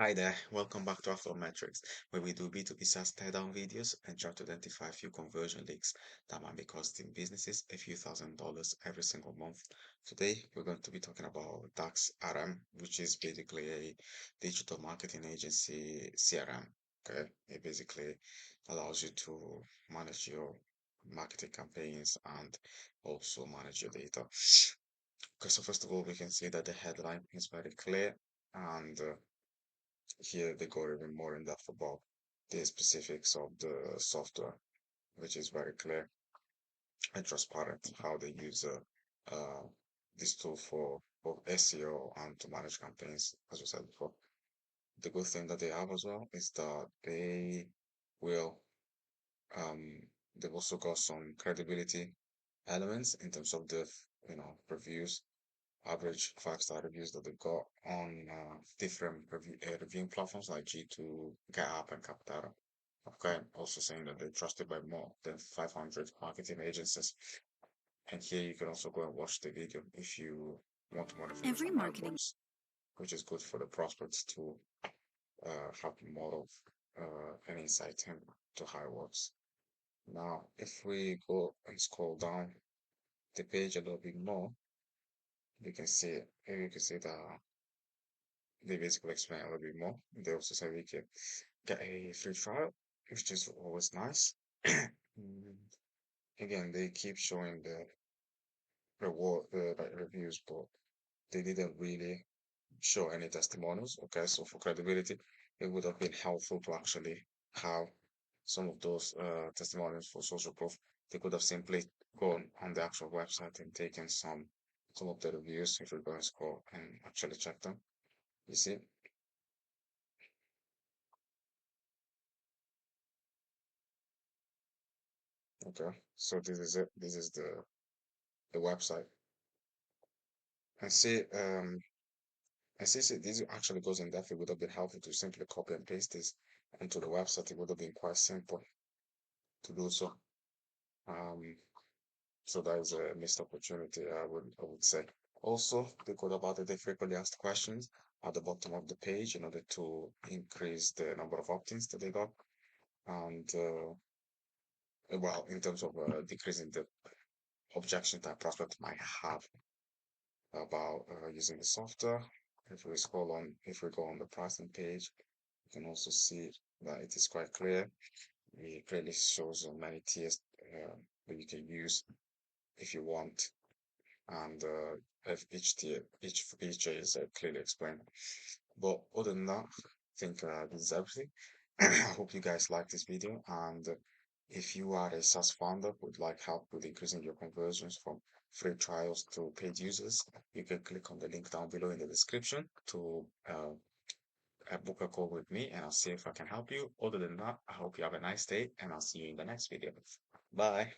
Hi there, welcome back to After Metrics, where we do B2B SaaS teardown videos and try to identify a few conversion leaks that might be costing businesses a few $1,000s every single month. Today, we're going to be talking about DaxRM, which is basically a digital marketing agency CRM. Okay, it basically allows you to manage your marketing campaigns and also manage your data. Okay, so first of all, we can see that the headline is very clear and here they go even more in depth about the specifics of the software, which is very clear and transparent how they use uh, this tool for both SEO and to manage campaigns, as we said before. The good thing that they have as well is that will um, they've also got some credibility elements in terms of the reviews, average 5-star reviews that they've got on different reviewing platforms like G2, GetApp, and Capterra. Okay, also saying that they're trusted by more than 500 marketing agencies. And here you can also go and watch the video if you want more information Every on how it marketing works, which is good for the prospects to have more of an insight into how it works. Now, if we go and scroll down the page a little bit more, you can see that they basically explain a little bit more. They also say we can get a free trial, which is always nice. Mm, Again, they keep showing the like reviews, but they didn't really show any testimonials. Okay, so for credibility, it would have been helpful to actually have some of those testimonials for social proof. They could have simply gone on the actual website and taken some of the reviews if you're going to scroll and actually check them. You see? Okay, so this is it. This is the website. And see, see, this actually goes in depth. It would have been helpful to simply copy and paste this onto the website. It would have been quite simple to do so. Um, so that is a missed opportunity, I would say. Also, the good about it, they frequently asked questions at the bottom of the page in order to increase the number of opt-ins that they got. And well, in terms of decreasing the objection that prospect might have about using the software. If we go on the pricing page, you can also see that it is quite clear. It clearly shows many tiers that you can use if you want, and if each feature is clearly explained. But other than that, I think this is everything. I hope you guys like this video, and if you are a SaaS founder who would like help with increasing your conversions from free trials to paid users, you can click on the link down below in the description to book a call with me, and I'll see if I can help you. Other than that, I hope you have a nice day, and I'll see you in the next video. Bye.